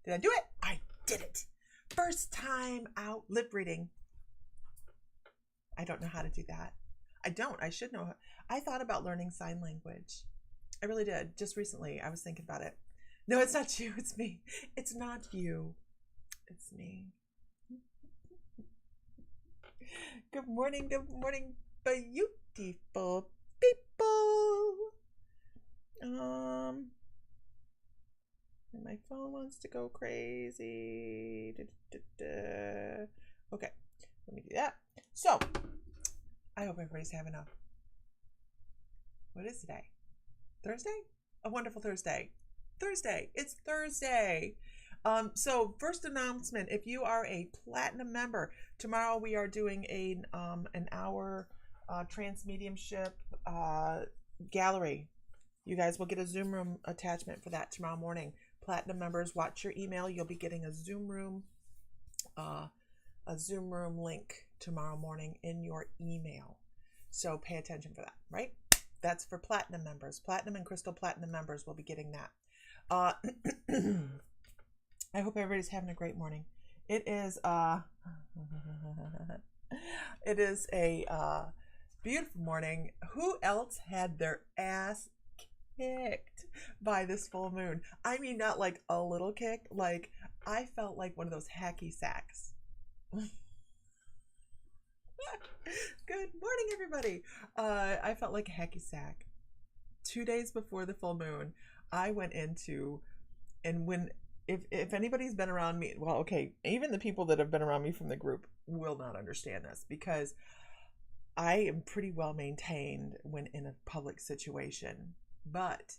Did I do it? I did it. First time out lip reading. I don't know how to do that. I should know. I thought about learning sign language. I really did. Just recently, I was thinking about it. No, it's not you. It's me. It's not you. It's me. Good morning, beautiful people. My phone wants to go crazy. Okay, let me do that. So, I hope everybody's having what is today? Thursday? A wonderful Thursday. It's Thursday. So first announcement, if you are a platinum member, tomorrow we are doing an hour trance mediumship gallery. You guys will get a Zoom room attachment for that tomorrow morning. Platinum members, watch your email. You'll be getting a Zoom room link tomorrow morning in your email. So pay attention for that, right? That's for platinum members. Platinum and crystal platinum members will be getting that. I hope everybody's having a great morning. It is a beautiful morning. Who else had their ass kicked by this full moon? I mean, not like a little kick. Like, I felt like one of those hacky sacks. Good morning, everybody. I felt like a hacky sack. 2 days before the full moon, I went into, and when if anybody's been around me, well, okay, even the people that have been around me from the group will not understand this, because I am pretty well maintained when in a public situation, but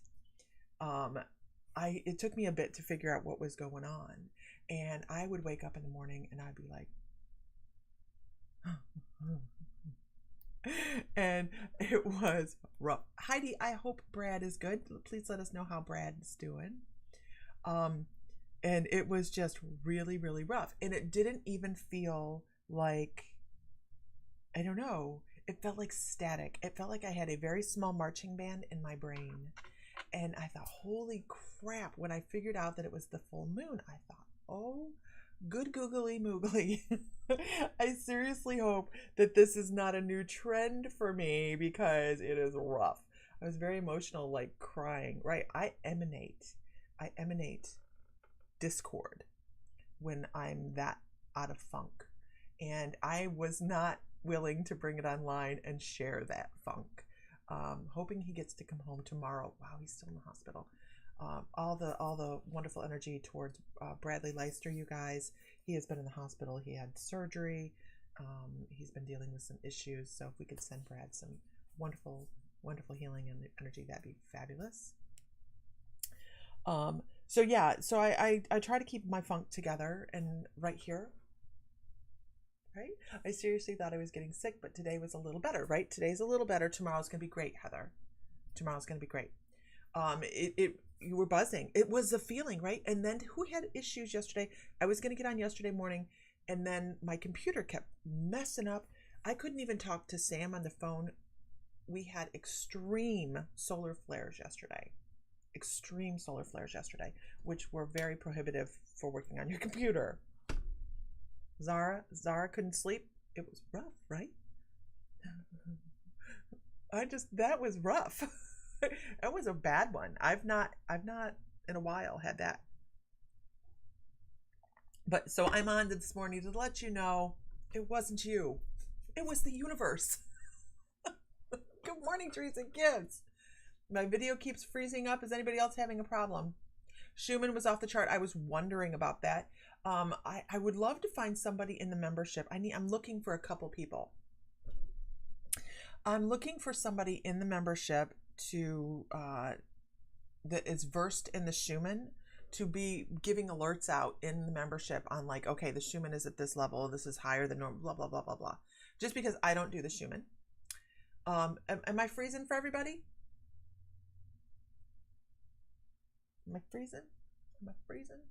it took me a bit to figure out what was going on, and I would wake up in the morning and I'd be like, and it was rough. Heidi, I hope Brad is good. Please let us know how Brad's doing. And it was just really, really rough. And it didn't even feel like, I don't know, it felt like static. It felt like I had a very small marching band in my brain. And I thought, holy crap, when I figured out that it was the full moon, I thought, oh, good googly moogly. I seriously hope that this is not a new trend for me, because it is rough. I was very emotional, like crying, right? I emanate discord when I'm that out of funk. And I was not willing to bring it online and share that funk. Hoping he gets to come home tomorrow. Wow, he's still in the hospital. All the wonderful energy towards Bradley Leister, you guys. He has been in the hospital. He had surgery. He's been dealing with some issues. So if we could send Brad some wonderful, wonderful healing and energy, that'd be fabulous. So yeah, so I try to keep my funk together, and right here, right? I seriously thought I was getting sick, but today was a little better, right? Today's a little better. Tomorrow's gonna be great, Heather. Tomorrow's gonna be great. You were buzzing. It was a feeling, right? And then who had issues yesterday? I was gonna get on yesterday morning, and then my computer kept messing up. I couldn't even talk to Sam on the phone. We had extreme solar flares yesterday. Which were very prohibitive for working on your computer. Zara couldn't sleep. It was rough, right? That was rough. That was a bad one. I've not in a while had that. But so I'm on this morning to let you know it wasn't you. It was the universe. Good morning, Teresa Gibbs. My video keeps freezing up. Is anybody else having a problem? Schumann was off the chart. I was wondering about that. I would love to find somebody in the membership. I'm looking for a couple people. I'm looking for somebody in the membership to that is versed in the Schumann, to be giving alerts out in the membership on, like, okay, the Schumann is at this level. This is higher than normal. Blah blah blah blah blah. Just because I don't do the Schumann. Am I freezing for everybody? Am I freezing? Am I freezing?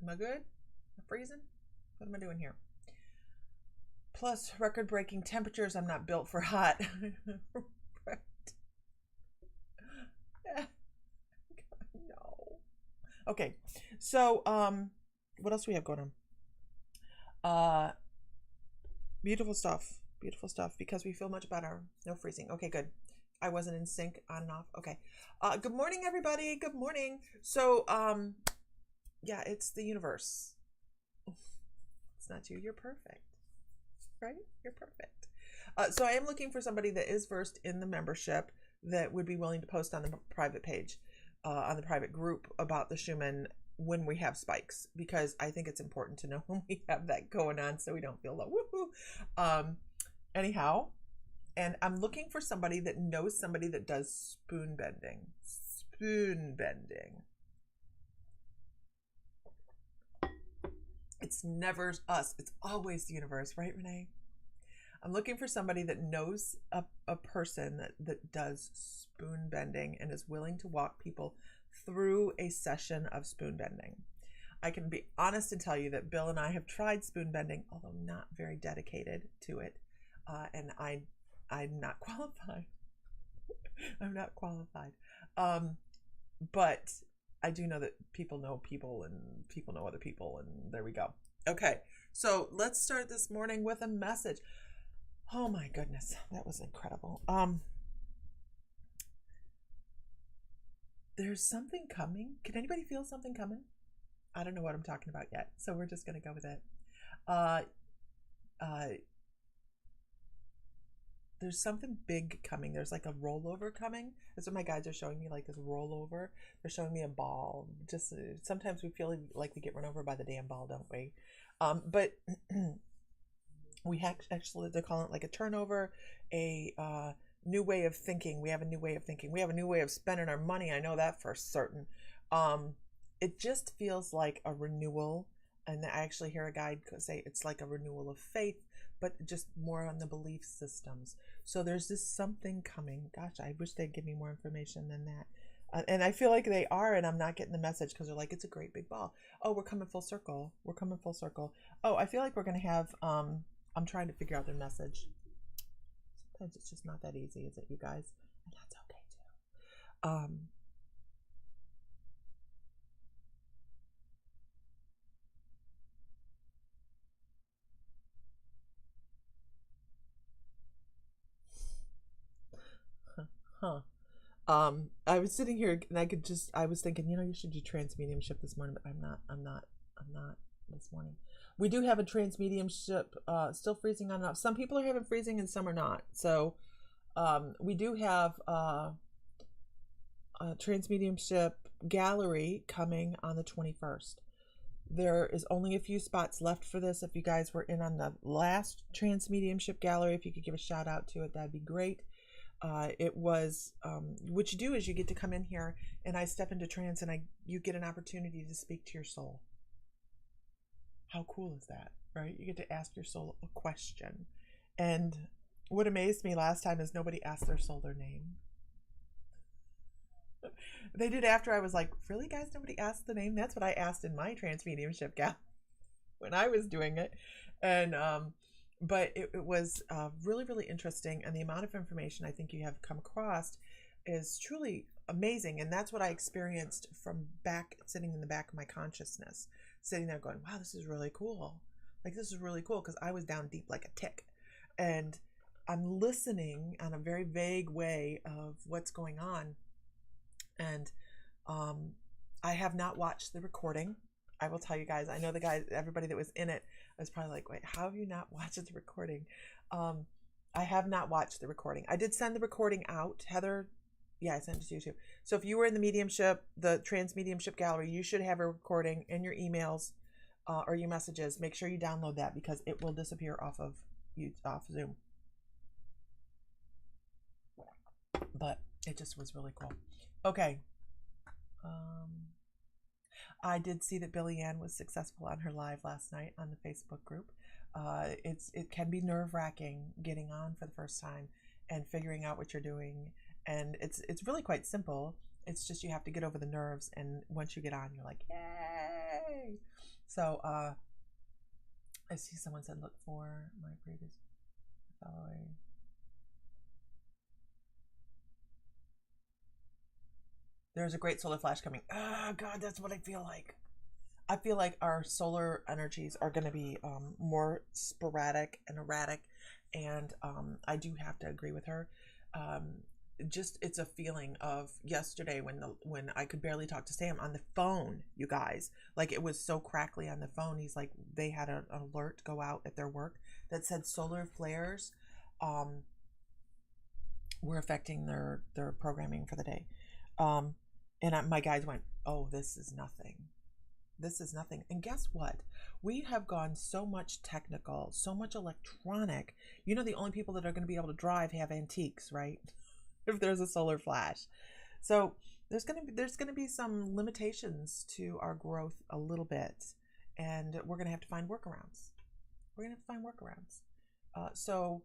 Am I good? Am I freezing? What am I doing here? Plus record-breaking temperatures. I'm not built for hot. Okay, so what else do we have going on? Beautiful stuff. Beautiful stuff because we feel much better. No freezing. Okay, good. I wasn't in sync on and off. Okay. Good morning, everybody. Good morning. So, yeah, it's the universe. It's not you. You're perfect. Right? You're perfect. So I am looking for somebody that is versed in the membership that would be willing to post on the private page, on the private group about the Schumann when we have spikes, because I think it's important to know when we have that going on so we don't feel like woohoo. Anyhow, and I'm looking for somebody that knows somebody that does spoon bending. Spoon bending. It's never us. It's always the universe, right, Renee? I'm looking for somebody that knows a person that does spoon bending and is willing to walk people through a session of spoon bending. I can be honest and tell you that Bill and I have tried spoon bending, although not very dedicated to it. And I'm not qualified. I'm not qualified. But I do know that people know people and people know other people, and there we go. Okay, so let's start this morning with a message. Oh my goodness, that was incredible. There's something coming. Can anybody feel something coming? I don't know what I'm talking about yet, so we're just gonna go with it. There's something big coming. There's like a rollover coming. That's what my guides are showing me, like this rollover. They're showing me a ball. Just sometimes we feel like we get run over by the damn ball, don't we? But we actually, they're calling it like a turnover, a new way of thinking. We have a new way of thinking. We have a new way of spending our money. I know that for certain. It just feels like a renewal. And I actually hear a guide say it's like a renewal of faith, but just more on the belief systems. So there's this something coming. Gosh, I wish they'd give me more information than that. And I feel like they are, and I'm not getting the message because they're like, it's a great big ball. Oh, we're coming full circle. We're coming full circle. Oh, I feel like we're going to have, I'm trying to figure out their message. Sometimes it's just not that easy, is it, you guys? And that's okay too. Huh. I was sitting here and I was thinking, you should do trance mediumship this morning, but I'm not this morning. We do have a trance mediumship, still freezing on and off. Some people are having freezing and some are not. So, we do have, a trance mediumship gallery coming on the 21st. There is only a few spots left for this. If you guys were in on the last trance mediumship gallery, if you could give a shout out to it, that'd be great. It was, what you do is you get to come in here and I step into trance and you get an opportunity to speak to your soul. How cool is that, right? You get to ask your soul a question. And what amazed me last time is nobody asked their soul their name. They did after. I was like, really, guys? Nobody asked the name? That's what I asked in my trance mediumship gal when I was doing it. And, but it was really, really interesting. And the amount of information I think you have come across is truly amazing. And that's what I experienced from sitting in the back of my consciousness, sitting there going, wow, this is really cool. Like, this is really cool, because I was down deep like a tick. And I'm listening on a very vague way of what's going on. And I have not watched the recording. I will tell you guys, I know the guys, everybody that was in it was probably like, wait, how have you not watched the recording? I have not watched the recording. I did send the recording out. Heather, yeah, I sent it to you too. So if you were in the mediumship, the trans mediumship gallery, you should have a recording in your emails or your messages. Make sure you download that because it will disappear off Zoom. But it just was really cool. Okay. I did see that Billy Ann was successful on her live last night on the Facebook group. It can be nerve-wracking getting on for the first time and figuring out what you're doing. And it's really quite simple. It's just you have to get over the nerves, and once you get on, you're like, yay! So I see someone said, look for my previous following. There's a great solar flash coming. Oh, God, that's what I feel like. I feel like our solar energies are going to be more sporadic and erratic. And I do have to agree with her. Just it's a feeling of yesterday when I could barely talk to Sam on the phone, you guys. Like, it was so crackly on the phone. He's like, they had an alert go out at their work that said solar flares were affecting their programming for the day. My guys went, oh, this is nothing. This is nothing. And guess what? We have gone so much technical, so much electronic. You know, the only people that are going to be able to drive have antiques, right? If there's a solar flash. So there's going to be some limitations to our growth a little bit, and we're going to have to find workarounds. So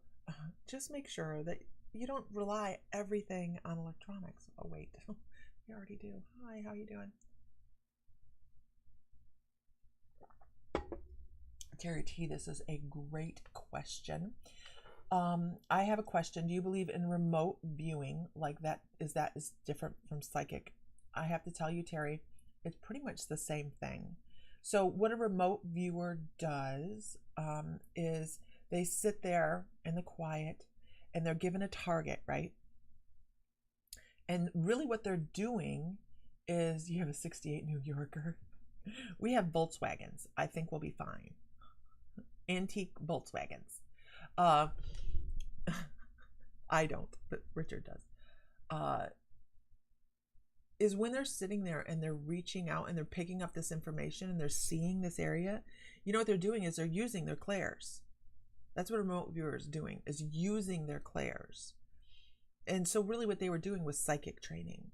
just make sure that you don't rely everything on electronics. Oh, wait. You already do. Hi, how you doing? Terry T, this is a great question. I have a question. Do you believe in remote viewing? Like that is different from psychic? I have to tell you, Terry, it's pretty much the same thing. So what a remote viewer does is they sit there in the quiet and they're given a target, right? And really what they're doing is, you have a 68 New Yorker. We have Volkswagens. I think we'll be fine. Antique Volkswagens. I don't, but Richard does. Is when they're sitting there and they're reaching out and they're picking up this information and they're seeing this area, you know what they're doing is they're using their clairs. That's what a remote viewer is doing, is using their clairs. And so really what they were doing was psychic training.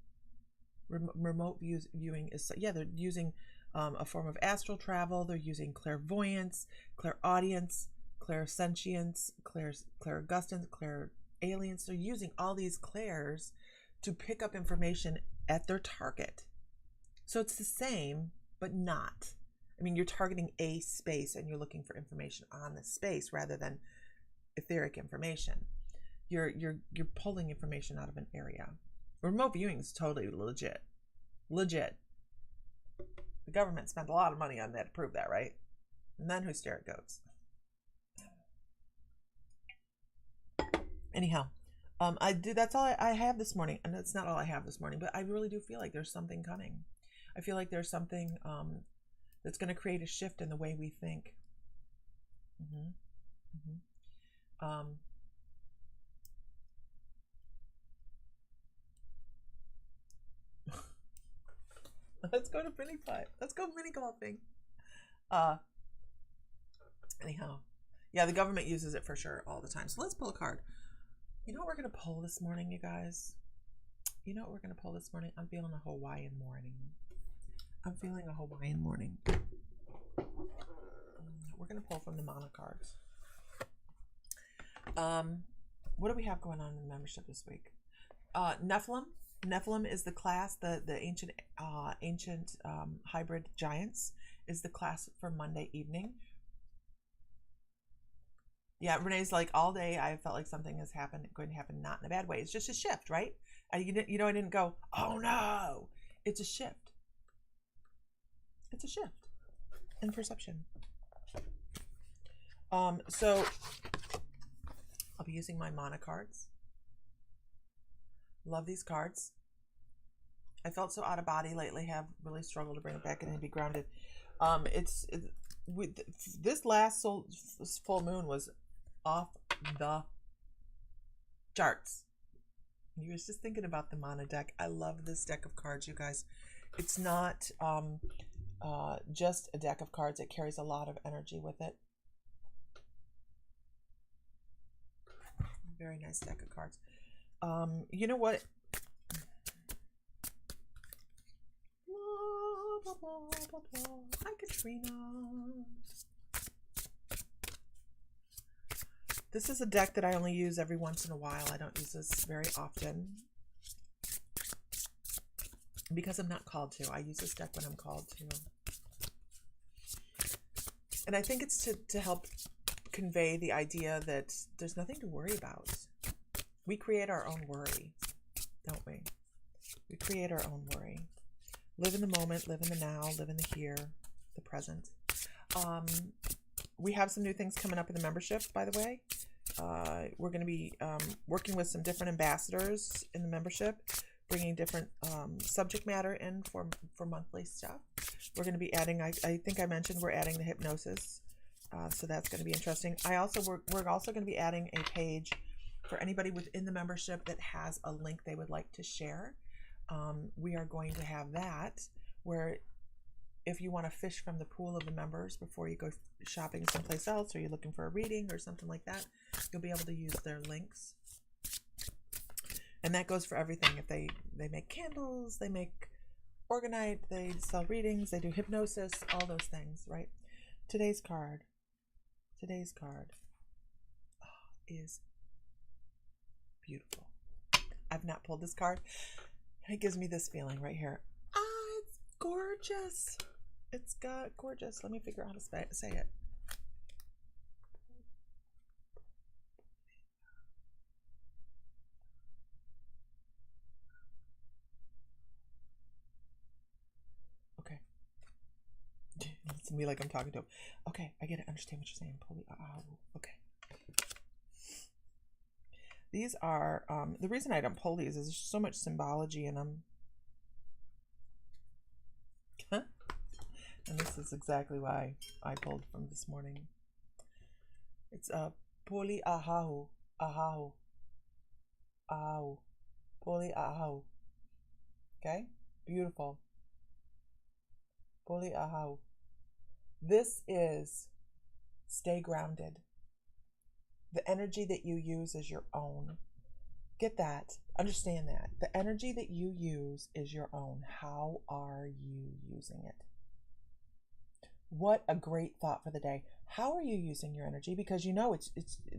Remote viewing is, they're using a form of astral travel. They're using clairvoyance, clairaudience, clairsentience, clairgustance, clairalience. They're using all these clairs to pick up information at their target. So it's the same, but not. I mean, you're targeting a space and you're looking for information on the space rather than etheric information. You're pulling information out of an area. Remote viewing is totally legit. The government spent a lot of money on that to prove that, right? And then who stare at goats? Anyhow, that's all I have this morning. And that's not all I have this morning, but I really do feel like there's something coming. I feel like there's something that's going to create a shift in the way we think. Let's go to mini five. Let's go mini golfing. Anyhow, yeah, the government uses it for sure all the time. So let's pull a card. You know what we're going to pull this morning, you guys? You know what we're going to pull this morning? I'm feeling a Hawaiian morning. We're going to pull from the mana cards. What do we have going on in the membership this week? Nephilim. Nephilim is the class, the ancient hybrid giants is the class for Monday evening. Yeah, Renee's like, all day I felt like something is going to happen, not in a bad way. It's just a shift, right? I didn't go, oh no. It's a shift. It's a shift in perception. So I'll be using my mana cards. Love these cards. I felt so out of body lately. Have really struggled to bring it back in and be grounded. This last full moon was off the charts. You was just thinking about the mana deck. I love this deck of cards, you guys. It's not just a deck of cards. It carries a lot of energy with it. Very nice deck of cards. You know what? Hi, Katrina. This is a deck that I only use every once in a while. I don't use this very often because I'm not called to. I use this deck when I'm called to. And I think it's to help convey the idea that there's nothing to worry about. We create our own worry, don't we? We create our own worry. Live in the moment, live in the now, live in the here, the present. We have some new things coming up in the membership, by the way. We're going to be working with some different ambassadors in the membership, bringing different subject matter in for monthly stuff. We're going to be adding, I think I mentioned we're adding the hypnosis. So that's going to be interesting. We're also going to be adding a page for anybody within the membership that has a link they would like to share. We are going to have that where if you want to fish from the pool of the members before you go shopping someplace else, or you're looking for a reading or something like that, you'll be able to use their links. And that goes for everything. If they make candles, they make organite, they sell readings, they do hypnosis, all those things, right? Today's card is beautiful. I've not pulled this card, and it gives me this feeling right here. It's gorgeous. It's gorgeous. Let me figure out how to say it. Okay. It's me like I'm talking to him. Okay, I get it. Understand what you're saying. Okay. These are, the reason I don't pull these is there's so much symbology in them. And this is exactly why I pulled from this morning. It's poli ahahu, ahahu, ahahu, poli ahahu. Okay, beautiful. Poli ahahu. This is stay grounded. The energy that you use is your own. Get that. Understand that. The energy that you use is your own. How are you using it? What a great thought for the day. How are you using your energy? Because you know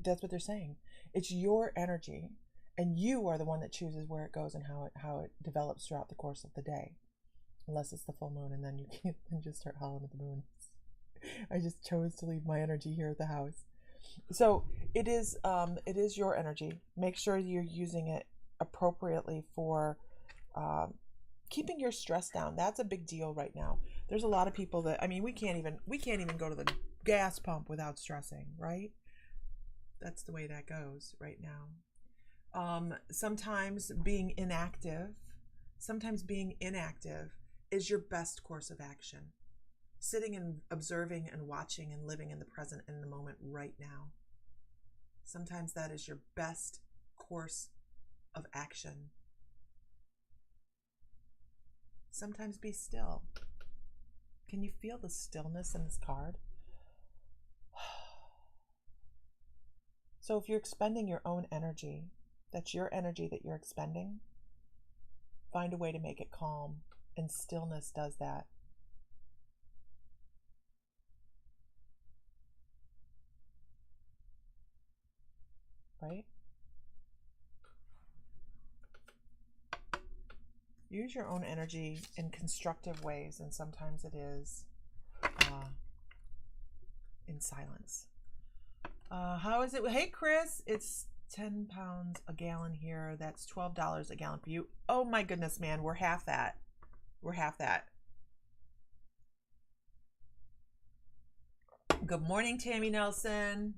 that's what they're saying. It's your energy, and you are the one that chooses where it goes and how it develops throughout the course of the day. Unless it's the full moon, and then you can't just start howling at the moon. I just chose to leave my energy here at the house. So it is your energy. Make sure you're using it appropriately for keeping your stress down. That's a big deal right now. There's a lot of people that, I mean, we can't even go to the gas pump without stressing, right? That's the way that goes right now. Sometimes being inactive is your best course of action. Sitting and observing and watching and living in the present and in the moment right now. Sometimes that is your best course of action. Sometimes be still. Can you feel the stillness in this card? So if you're expending your own energy, that's your energy that you're expending, find a way to make it calm, and stillness does that. Right? Use your own energy in constructive ways, and sometimes it is in silence. How is it? Hey, Chris, it's 10 pounds a gallon here. That's $12 a gallon for you. Oh my goodness, man, we're half that. We're half that. Good morning, Tammy Nelson.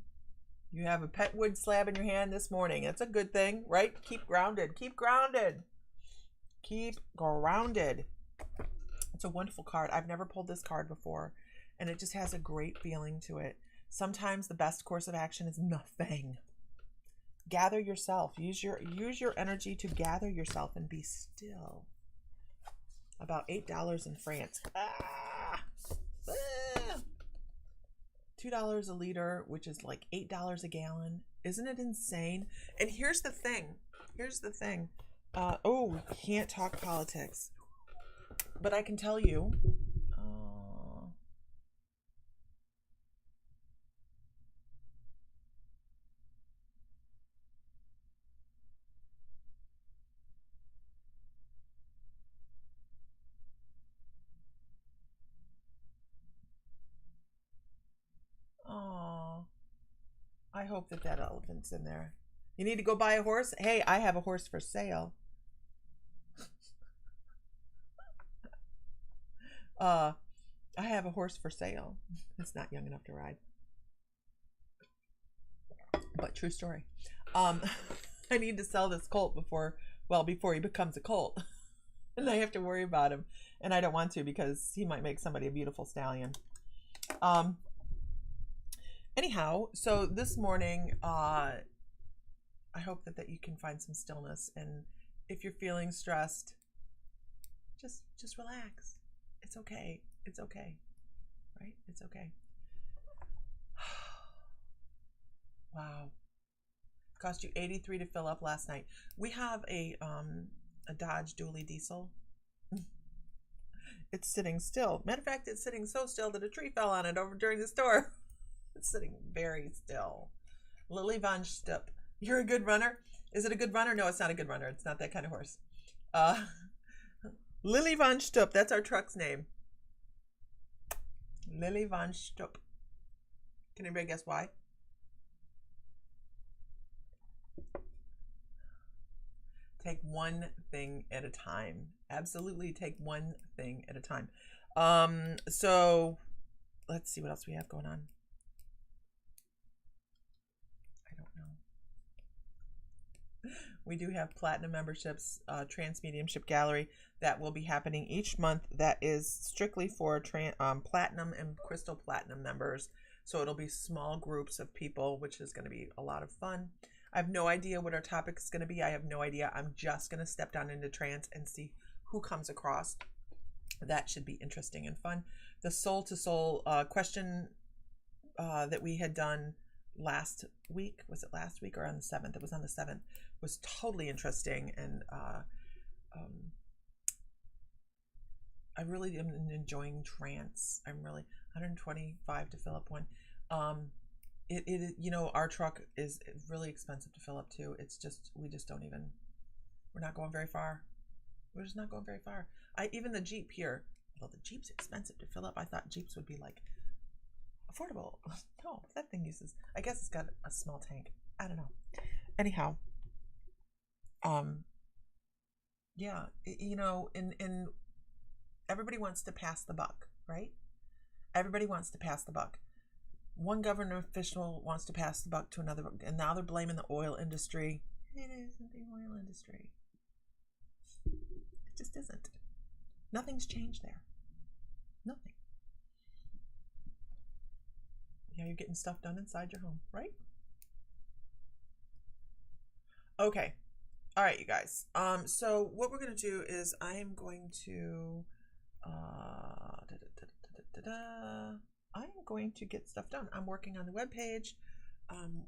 You have a pet wood slab in your hand this morning. It's a good thing, right? Keep grounded. Keep grounded. Keep grounded. It's a wonderful card. I've never pulled this card before, and it just has a great feeling to it. Sometimes the best course of action is nothing. Gather yourself. Use your energy to gather yourself and be still. About $8 in France. $2 a liter, which is like $8 a gallon. Isn't it insane? And here's the thing. We can't talk politics. But I can tell you. I hope that elephant's in there. You need to go buy a horse? Hey, I have a horse for sale. I have a horse for sale. It's not young enough to ride. But true story. I need to sell this colt before he becomes a colt. And I have to worry about him. And I don't want to because he might make somebody a beautiful stallion. Anyhow, so this morning, I hope that you can find some stillness. And if you're feeling stressed, just relax. It's okay. It's okay. Right? It's okay. Wow. Cost you $83 to fill up last night. We have a Dodge dually diesel. It's sitting still. Matter of fact, it's sitting so still that a tree fell on it over during the storm. It's sitting very still. Lily Von Stupp. You're a good runner? Is it a good runner? No, it's not a good runner. It's not that kind of horse. Lily Von Stupp. That's our truck's name. Lily Von Stupp. Can anybody guess why? Take one thing at a time. Absolutely take one thing at a time. So let's see what else we have going on. I don't know. We do have platinum memberships, Trance Mediumship Gallery that will be happening each month. That is strictly for platinum and crystal platinum members. So it'll be small groups of people, which is going to be a lot of fun. I have no idea what our topic is going to be. I have no idea. I'm just going to step down into trance and see who comes across. That should be interesting and fun. The soul to soul question that we had done last week, was it last week or on the 7th? It was on the 7th. Was totally interesting, and I really am enjoying trance. I'm really 125 to fill up one. It you know, our truck is really expensive to fill up too. It's just, we're not going very far. We're just not going very far. Even the Jeep here, well, the Jeep's expensive to fill up. I thought Jeeps would be like affordable. No, that thing uses, I guess it's got a small tank. I don't know. Anyhow, yeah, you know, and everybody wants to pass the buck, right? Everybody wants to pass the buck. One government official wants to pass the buck to another, and now they're blaming the oil industry. It isn't the oil industry. It just isn't. Nothing's changed there. Nothing. Yeah, you're getting stuff done inside your home, right? Okay. All right, you guys. So what we're going to do is I am going to get stuff done. I'm working on the webpage. I'm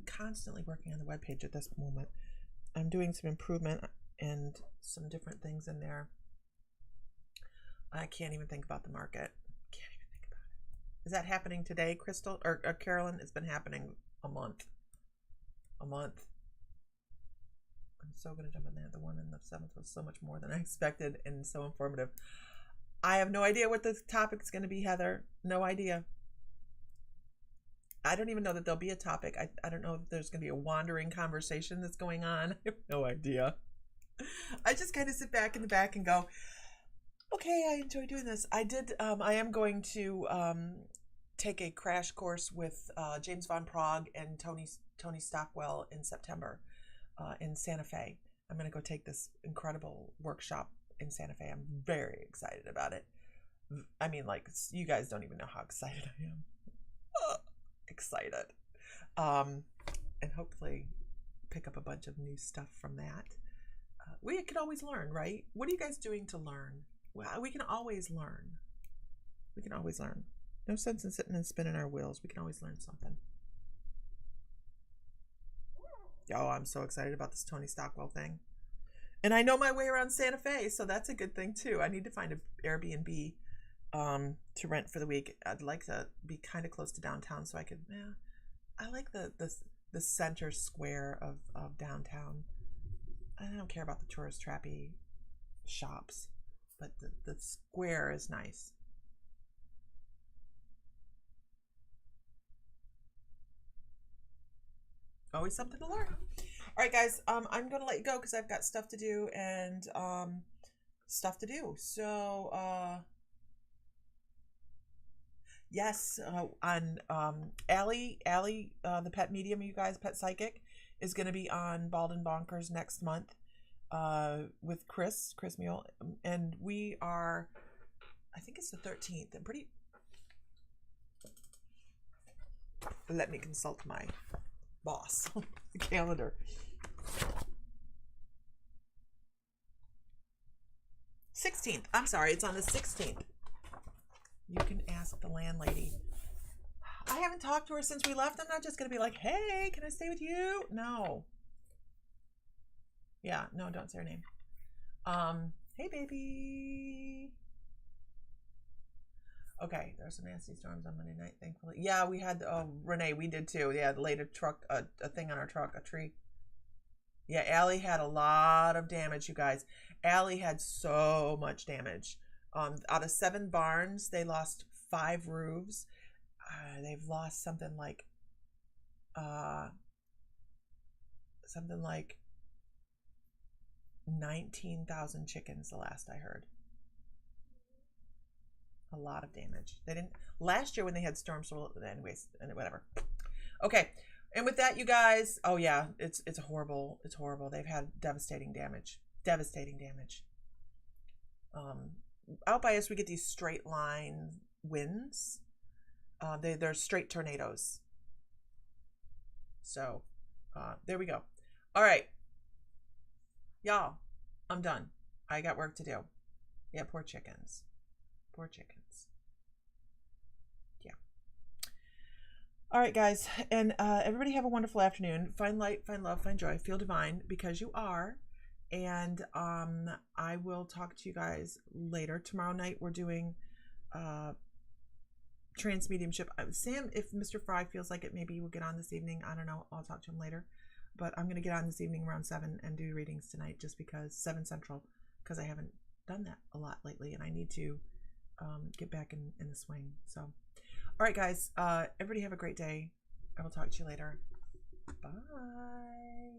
constantly working on the webpage at this moment. I'm doing some improvement and some different things in there. I can't even think about the market. Can't even think about it. Is that happening today, Crystal or Carolyn? It's been happening a month. I'm so going to jump in there. The one in the 7th was so much more than I expected and so informative. I have no idea what the topic's going to be, Heather. No idea. I don't even know that there'll be a topic. I don't know if there's going to be a wandering conversation that's going on. I have no idea. I just kind of sit back in the back and go, okay, I enjoy doing this. I am going to take a crash course with James Von Prague and Tony Stockwell in September in Santa Fe. I'm going to go take this incredible workshop in Santa Fe. I'm very excited about it. I mean, like, you guys don't even know how excited I am. Excited. And hopefully pick up a bunch of new stuff from that. We can always learn, right? What are you guys doing to learn? Well, we can always learn. We can always learn. No sense in sitting and spinning our wheels. We can always learn something. Oh, I'm so excited about this Tony Stockwell thing. And I know my way around Santa Fe, so that's a good thing too. I need to find an Airbnb to rent for the week. I'd like to be kind of close to downtown so I could, I like the center square of downtown. I don't care about the tourist trappy shops, but the square is nice. Always something to learn. All right, guys, I'm going to let you go because I've got stuff to do and So, Yes, on Allie, the pet medium, you guys, pet psychic, is going to be on Bald and Bonkers next month with Chris Mule. And we are, I think it's the 13th. I'm pretty. Let me consult my boss, the calendar. 16th. I'm sorry, it's on the 16th. You can ask the landlady. I haven't talked to her since we left. I'm not just going to be like, hey, can I stay with you? No. Yeah, no, don't say her name. Hey, baby. Okay, there's some nasty storms on Monday night, thankfully. Yeah, we had, Renee, we did too. Yeah, laid a thing on our truck, a tree. Yeah, Allie had a lot of damage, you guys. Allie had so much damage. Out of 7 barns, they lost 5 roofs. They've lost something like 19,000 chickens the last I heard. A lot of damage. They didn't last year when they had storms. Anyways, and whatever. Okay, and with that, you guys. Oh yeah, it's horrible. It's horrible. They've had devastating damage. Devastating damage. Out by us, we get these straight line winds. They're straight tornadoes. So, there we go. All right, y'all. I'm done. I got work to do. Yeah, poor chickens. Poor chickens. Yeah. All right, guys. And everybody have a wonderful afternoon. Find light, find love, find joy. Feel divine because you are. And I will talk to you guys later. Tomorrow night, we're doing trance mediumship. Sam, if Mr. Fry feels like it, maybe we'll get on this evening. I don't know. I'll talk to him later. But I'm going to get on this evening around 7 and do readings tonight just because 7 Central, because I haven't done that a lot lately and I need to get back in the swing. So, all right, guys, everybody have a great day. I will talk to you later. Bye.